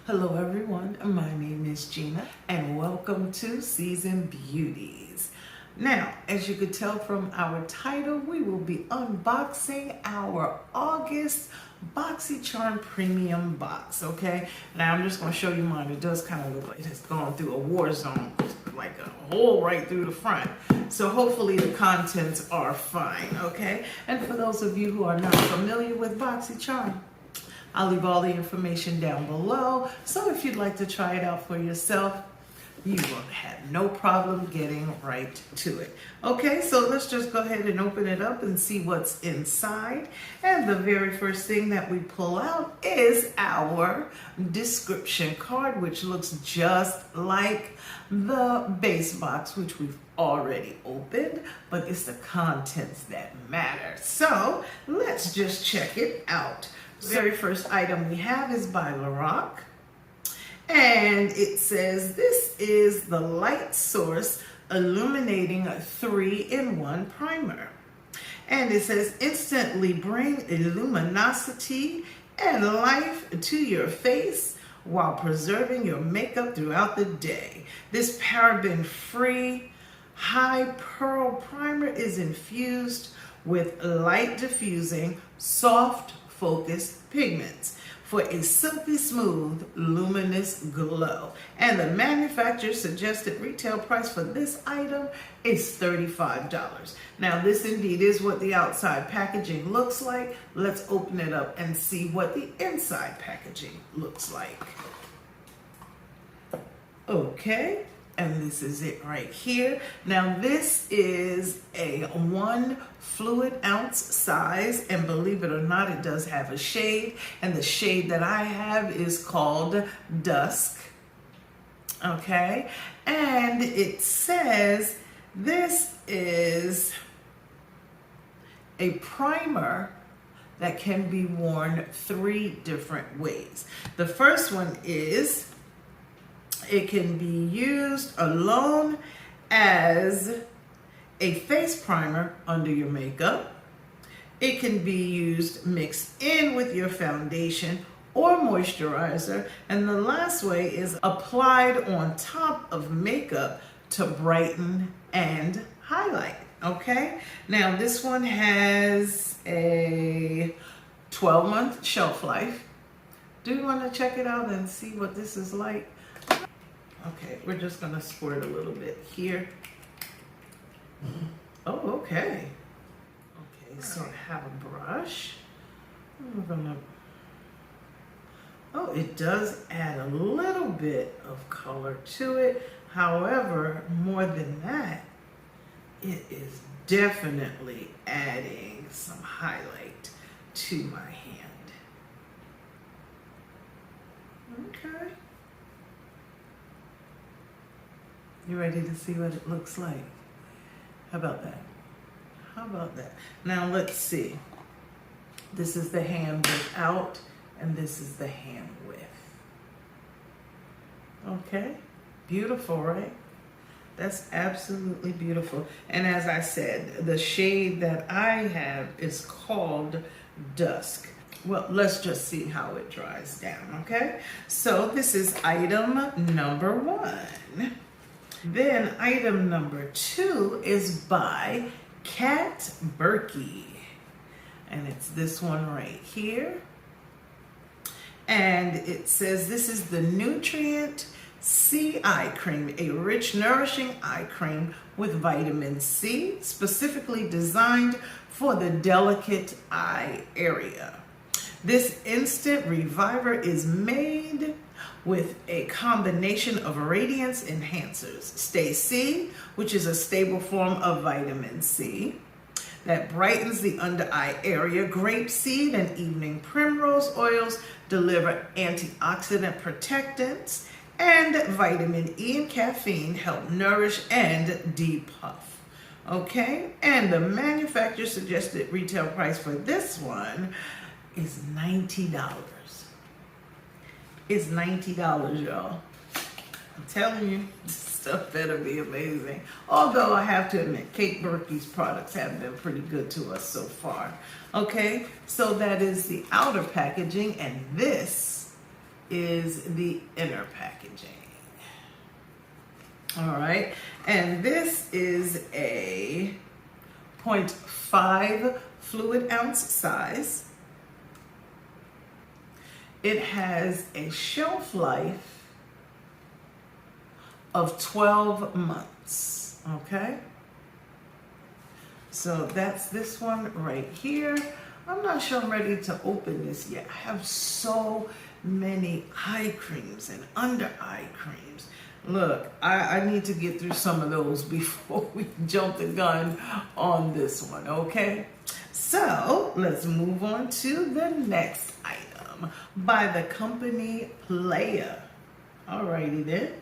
Hello everyone, my name is Gina and welcome to Season Beauties. Now, as you could tell from our title, we will be unboxing our August BOXYCHARM Premium Box, okay? Now I'm just going to show you mine. It does kind of look like it has gone through a war zone, like a hole right through the front. So hopefully the contents are fine, okay? And for those of you who are not familiar with BOXYCHARM, I'll leave all the information down below. So if you'd like to try it out for yourself, you will have no problem getting right to it. Okay, so let's just go ahead and open it up and see what's inside. And the very first thing that we pull out is our description card, which looks just like the base box, which we've already opened, but it's the contents that matter. So let's just check it out. The very first item we have is by Lorac. And it says, this is the Light Source Illuminating 3-in-1 Primer. And it says, instantly bring luminosity and life to your face while preserving your makeup throughout the day. This paraben-free high pearl primer is infused with light diffusing, soft focused pigments for a silky smooth, luminous glow. And the manufacturer's suggested retail price for this item is $35. Now this indeed is what the outside packaging looks like. Let's open it up and see what the inside packaging looks like. Okay. And this is it right here. Now this is a 1 fluid ounce size, and believe it or not, it does have a shade, and the shade that I have is called Dusk. Okay, and it says this is a primer that can be worn 3 different ways. The first one is it can be used alone as a face primer under your makeup. It can be used mixed in with your foundation or moisturizer. And the last way is applied on top of makeup to brighten and highlight. Okay, now this one has a 12-month shelf life. Do you want to check it out and see what this is like? Okay, we're just gonna squirt a little bit here. Oh, okay. Okay, so I have a brush. We're gonna, oh, it does add a little bit of color to it. However, more than that, it is definitely adding some highlight to my hand. Okay. You ready to see what it looks like? How about that? How about that? Now let's see. This is the hand width out, and this is the hand width. Okay, beautiful, right? That's absolutely beautiful. And as I said, the shade that I have is called Dusk. Well, let's just see how it dries down, okay? So this is item number 1. Then item number 2 is by BURKI, and it's this one right here. And it says this is the Nutrient C Eye Cream, a rich, nourishing eye cream with vitamin C, specifically designed for the delicate eye area. This instant reviver is made with a combination of radiance enhancers, Stay C, which is a stable form of vitamin C that brightens the under eye area. Grapeseed and evening primrose oils deliver antioxidant protectants, and vitamin E and caffeine help nourish and depuff. Okay, and the manufacturer suggested retail price for this one is $90. It's $90, y'all. I'm telling you, this stuff better be amazing. Although I have to admit, BURKI's products have been pretty good to us so far. Okay, so that is the outer packaging, and this is the inner packaging. All right, and this is a 0.5 fluid ounce size. It has a shelf life of 12 months, okay? So that's this one right here. I'm not sure I'm ready to open this yet. I have so many eye creams and under eye creams. Look, I need to get through some of those before we jump the gun on this one, okay? So let's move on to the next item by the company Playa. Alrighty then.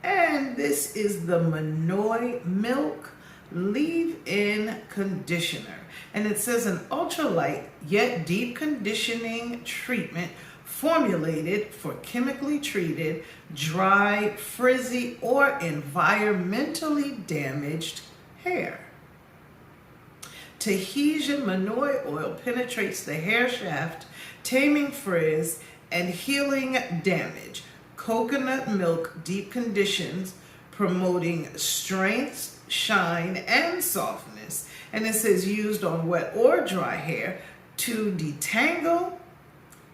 And this is the Monoi Milk Leave-In Conditioner. And it says an ultralight yet deep conditioning treatment formulated for chemically treated, dry, frizzy, or environmentally damaged hair. Tahitian Monoi oil penetrates the hair shaft, taming frizz and healing damage. Coconut milk deep conditions, promoting strength, shine, and softness. And it says used on wet or dry hair to detangle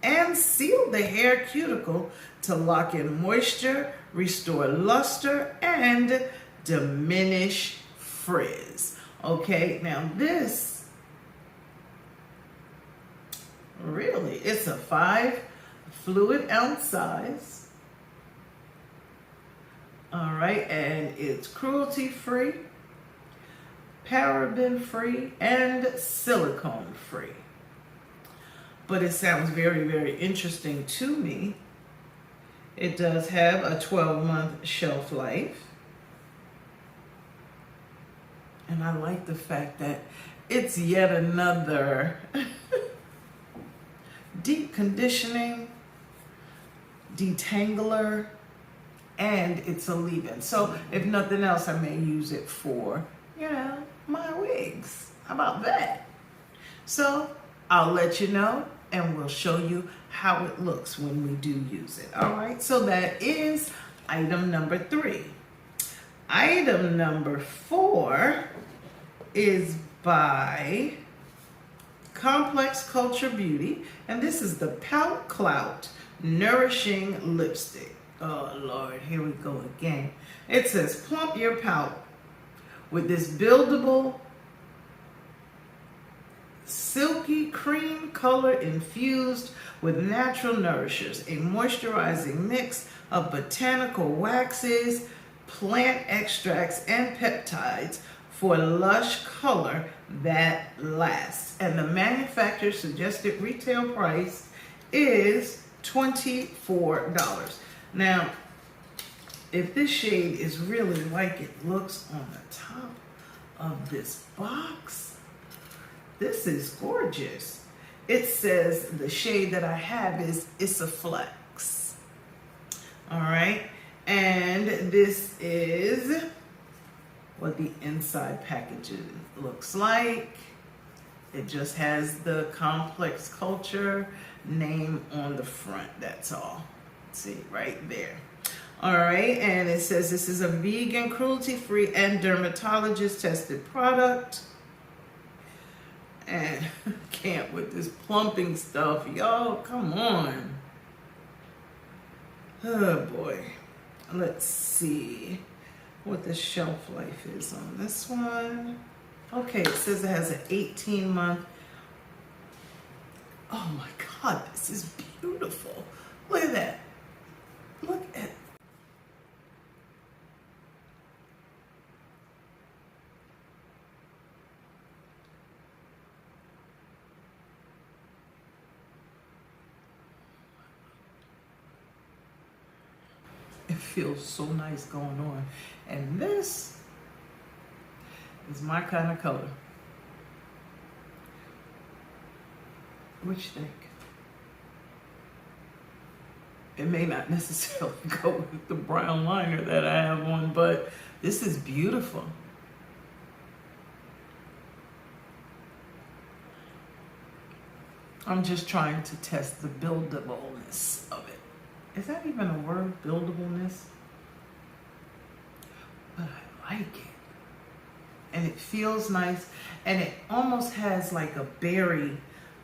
and seal the hair cuticle to lock in moisture, restore luster, and diminish frizz. Okay, now this, really, it's a 5 fluid ounce size. All right, and it's cruelty-free, paraben-free, and silicone-free. But it sounds very, very interesting to me. It does have a 12-month shelf life. And I like the fact that it's yet another deep conditioning, detangler, and it's a leave-in. So if nothing else, I may use it for, you know, my wigs. How about that? So I'll let you know, and we'll show you how it looks when we do use it. All right, so that is item number 3. Item number 4 is by Complex Culture Beauty, and this is the Pout Clout Nourishing Lipstick. Oh Lord, here we go again. It says plump your pout with this buildable silky cream color infused with natural nourishers, a moisturizing mix of botanical waxes, plant extracts, and peptides for lush color that lasts. And the manufacturer's suggested retail price is $24. Now, if this shade is really like it looks on the top of this box, this is gorgeous. It says the shade that I have is Isoflex. All right, and this is what the inside packaging looks like. It just has the Complex Culture name on the front, that's all. See, right there. All right, and it says this is a vegan, cruelty-free, and dermatologist-tested product. And can't with this plumping stuff, y'all, come on. Oh boy. Let's see what the shelf life is on this one. Okay, it says it has an 18-month. Oh my God, this is beautiful. Look at that. Look at. It feels so nice going on. And this is my kind of color. What you think? It may not necessarily go with the brown liner that I have on, but this is beautiful. I'm just trying to test the buildableness of it. Is that even a word, buildableness? But I like it. And it feels nice, and it almost has like a berry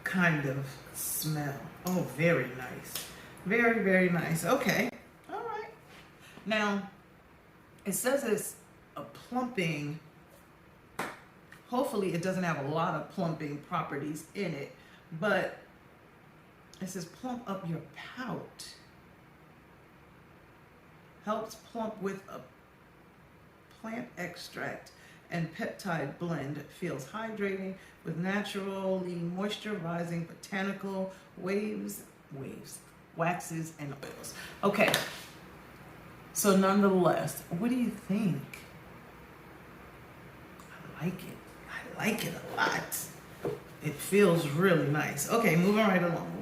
kind of smell. Oh, very nice. Very, very nice. Okay. All right. Now, it says it's a plumping. Hopefully it doesn't have a lot of plumping properties in it, but it says plump up your pout. Helps plump with a plant extract and peptide blend. Feels hydrating with naturally moisturizing botanical waxes and oils. Okay, so nonetheless, what do you think? I like it. I like it a lot. It feels really nice. Okay, moving right along.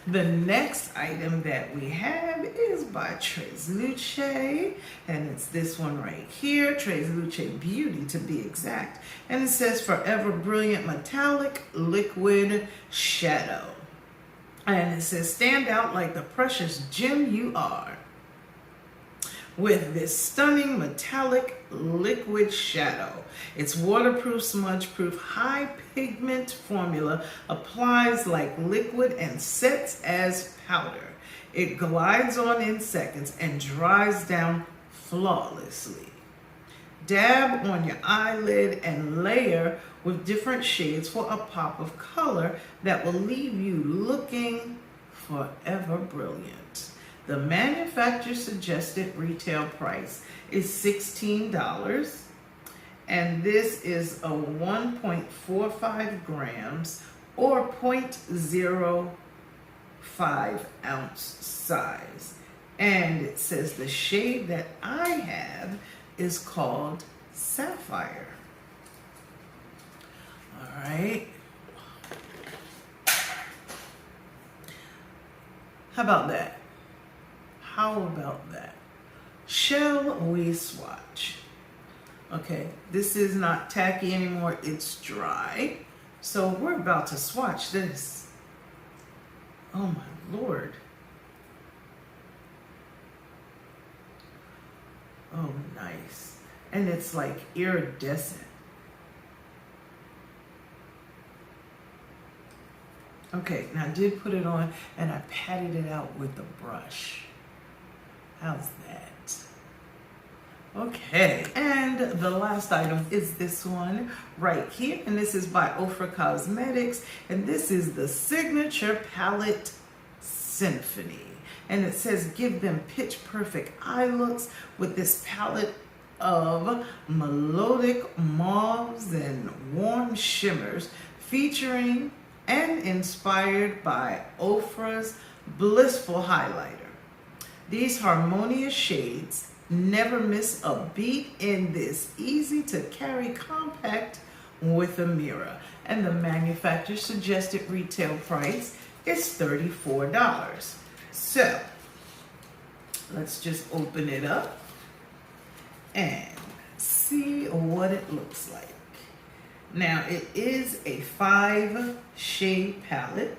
The next item that we have is by Tresluce, and it's this one right here, Tresluce Beauty to be exact. And it says Forever Brilliant Metallic Liquid Shadow. And it says stand out like the precious gem you are with this stunning metallic liquid shadow. Its waterproof, smudge-proof, high pigment formula applies like liquid and sets as powder. It glides on in seconds and dries down flawlessly. Dab on your eyelid and layer with different shades for a pop of color that will leave you looking forever brilliant. The manufacturer suggested retail price is $16, and this is a 1.45 grams or 0.05 ounce size. And it says the shade that I have is called Sapphire. All right. How about that? How about that? Shall we swatch? Okay, this is not tacky anymore, it's dry. So we're about to swatch this. Oh my Lord. Oh, nice. And it's like iridescent. Okay, now I did put it on and I patted it out with the brush. How's that? Okay, and the last item is this one right here, and this is by OFRA Cosmetics, and this is the Signature Palette Symphony. And it says give them pitch perfect eye looks with this palette of melodic mauves and warm shimmers, featuring and inspired by OFRA's Blissful Highlighter. These harmonious shades never miss a beat in this easy to carry compact with a mirror. And the manufacturer suggested retail price is $34. So let's just open it up and see what it looks like. Now it is a 5-shade palette.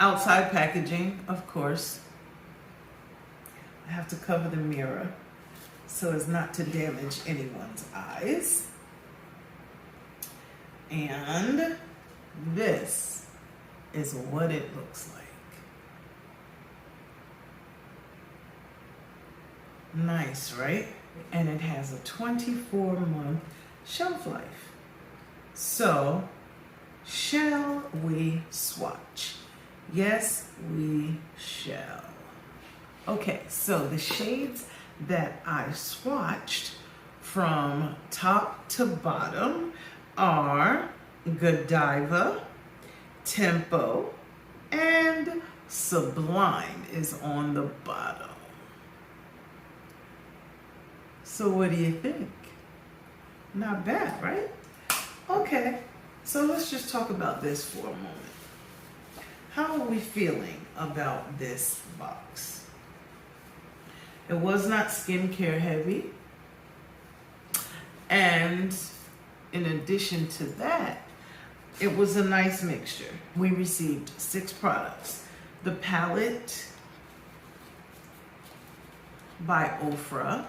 Outside packaging, of course. I have to cover the mirror so as not to damage anyone's eyes. And this is what it looks like. Nice, right? And it has a 24-month shelf life. So, shall we swatch? Yes, we shall. Okay, so the shades that I swatched from top to bottom are Godiva, Tempo, and Sublime is on the bottom. So what do you think? Not bad, right? Okay, so let's just talk about this for a moment. How are we feeling about this box? It was not skincare heavy. And in addition to that, It was a nice mixture. We received 6 products. The palette by OFRA,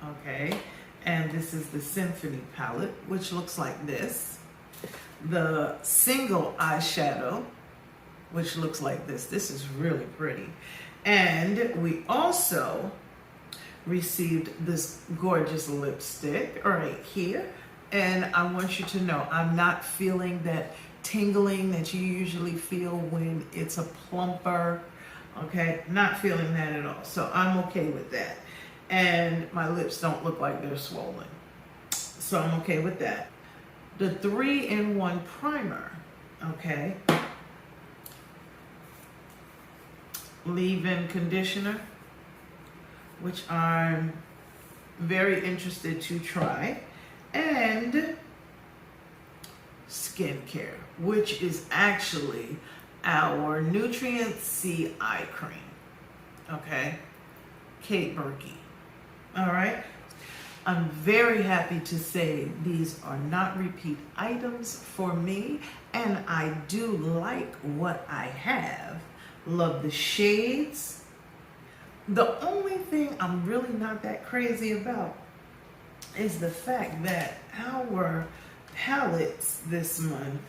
okay, and this is the Symphony palette, which looks like this. The single eyeshadow, which looks like this. This is really pretty. And we also received this gorgeous lipstick right here. And I want you to know, I'm not feeling that tingling that you usually feel when it's a plumper, okay? Not feeling that at all. So I'm okay with that. And my lips don't look like they're swollen. So I'm okay with that. The 3-in-1 primer, okay? Leave-in conditioner, which I'm very interested to try. And skincare, which is actually our Nutrient C eye cream, okay? Kate BURKI, all right? I'm very happy to say these are not repeat items for me, and I do like what I have. Love the shades. The only thing I'm really not that crazy about is the fact that our palettes this month,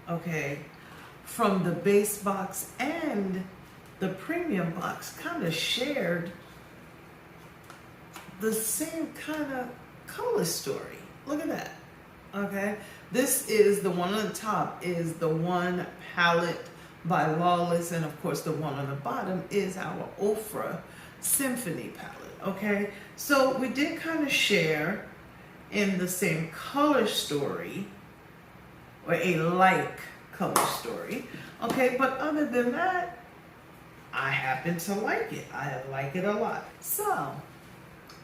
okay, from the base box and the premium box kind of shared the same kind of color story. Look at that, okay? This is the one on the top is the one palette by Lawless, and of course the one on the bottom is our OFRA Symphony palette. Okay, so we did kind of share in the same color story, or a like color story. Okay, but other than that, I happen to like it. I like it a lot. So,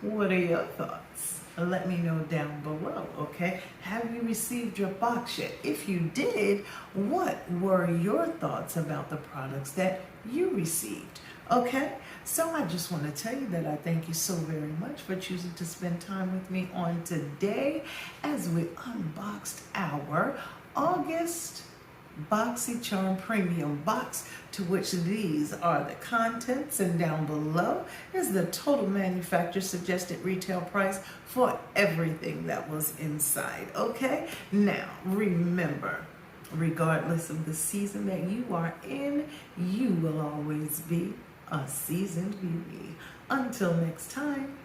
what are your thoughts? Let me know down below, okay? Have you received your box yet? If you did, what were your thoughts about the products that you received? Okay, so I just want to tell you that I thank you so very much for choosing to spend time with me on today as we unboxed our August BOXYCHARM Premium Box, to which these are the contents, and down below is the total manufacturer suggested retail price for everything that was inside. Okay, now remember, regardless of the season that you are in, you will always be a seasoned beauty. Until next time,